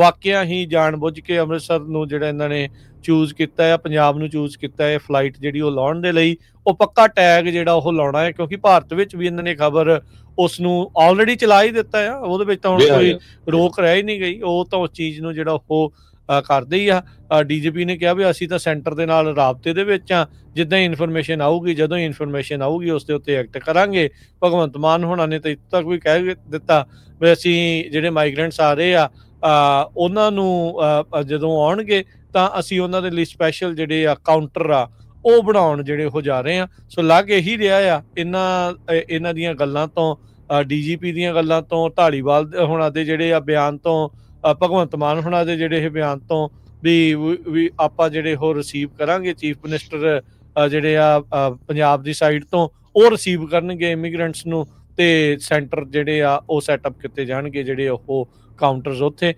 ਵਾਕਿਆ ਹੀ ਜਾਣ-ਬੁੱਝ ਕੇ ਅੰਮ੍ਰਿਤਸਰ ਨੂੰ ਜਿਹੜਾ ਇਹਨਾਂ ਨੇ ਚੂਜ਼ ਕੀਤਾ ਹੈ, ਪੰਜਾਬ ਨੂੰ ਚੂਜ਼ ਕੀਤਾ ਹੈ ਫਲਾਈਟ ਜਿਹੜੀ ਉਹ ਲਾਉਣ ਦੇ ਲਈ। ਉਹ ਪੱਕਾ ਟੈਗ ਜਿਹੜਾ ਉਹ ਲਾਉਣਾ ਹੈ, ਕਿਉਂਕਿ ਭਾਰਤ ਵਿੱਚ ਵੀ ਇਹਨਾਂ ਨੇ ਖਬਰ ਉਸ ਨੂੰ ਆਲਰੇਡੀ ਚਲਾ ਹੀ ਦਿੱਤਾ ਆ। ਉਹਦੇ ਵਿੱਚ ਤਾਂ ਹੁਣ ਜੀ ਕੋਈ ਹਾਂਜੀ। ਰੋਕ ਰਹਿ ਹੀ ਨਹੀਂ ਗਈ। ਉਹ ਤਾਂ ਉਸ ਚੀਜ਼ ਨੂੰ ਜਿਹੜਾ ਉਹ ਕਰਦੇ ਹੀ ਆ। ਡੀਜੀਪੀ ਨੇ ਕਿਹਾ ਵੀ ਅਸੀਂ ਤਾਂ ਸੈਂਟਰ ਦੇ ਨਾਲ ਰਾਬਤੇ ਦੇ ਵਿੱਚ ਆ। ਜਿੱਦਾਂ ਹੀ ਇਨਫੋਰਮੇਸ਼ਨ ਆਊਗੀ, ਜਦੋਂ ਹੀ ਇਨਫੋਰਮੇਸ਼ਨ ਆਊਗੀ ਉਸ ਦੇ ਉੱਤੇ ਐਕਟ ਕਰਾਂਗੇ। ਭਗਵੰਤ ਮਾਨ ਹੋਣਾ ਨੇ ਤਾਂ ਇੱਥੋਂ ਤੱਕ ਵੀ ਕਹਿ ਦਿੱਤਾ ਵੀ ਅਸੀਂ ਜਿਹੜੇ ਮਾਈਗਰੈਂਟਸ ਆ ਰਹੇ ਆ ਉਹਨਾਂ ਨੂੰ ਜਦੋਂ ਆਉਣਗੇ ਤਾਂ ਅਸੀਂ ਉਹਨਾਂ ਦੇ ਲਈ ਸਪੈਸ਼ਲ ਜਿਹੜੇ ਆ ਕਾਊਂਟਰ ਆ ਉਹ ਬਣਾਉਣ ਜਿਹੜੇ ਉਹ ਜਾ ਰਹੇ ਆ। ਸੋ ਲੱਗ ਇਹੀ ਰਿਹਾ ਆ ਇਹਨਾਂ ਦੀਆਂ ਗੱਲਾਂ ਤੋਂ, ਡੀਜੀਪੀ ਦੀਆਂ ਗੱਲਾਂ ਤੋਂ, ਢਾਲੀਵਾਲ ਹੋਣਾ ਦੇ ਜਿਹੜੇ ਆ ਬਿਆਨ ਤੋਂ, ਭਗਵੰਤ ਮਾਨ ਹੋਣਾ ਦੇ ਜਿਹੜੇ ਇਹ ਬਿਆਨ ਤੋਂ ਵੀ ਆਪਾਂ ਜਿਹੜੇ ਉਹ ਰਿਸੀਵ ਕਰਾਂਗੇ। ਚੀਫ ਮਿਨਿਸਟਰ ਜਿਹੜੇ ਆ ਪੰਜਾਬ ਦੀ ਸਾਈਡ ਤੋਂ ਉਹ ਰਿਸੀਵ ਕਰਨਗੇ ਇਮੀਗ੍ਰੈਂਟਸ ਨੂੰ, ਤੇ ਸੈਂਟਰ ਜਿਹੜੇ ਆ ਉਹ ਸੈਟਅਪ ਕੀਤੇ ਜਾਣਗੇ ਜਿਹੜੇ ਉਹ ਕਾਊਂਟਰਸ ਉੱਥੇ।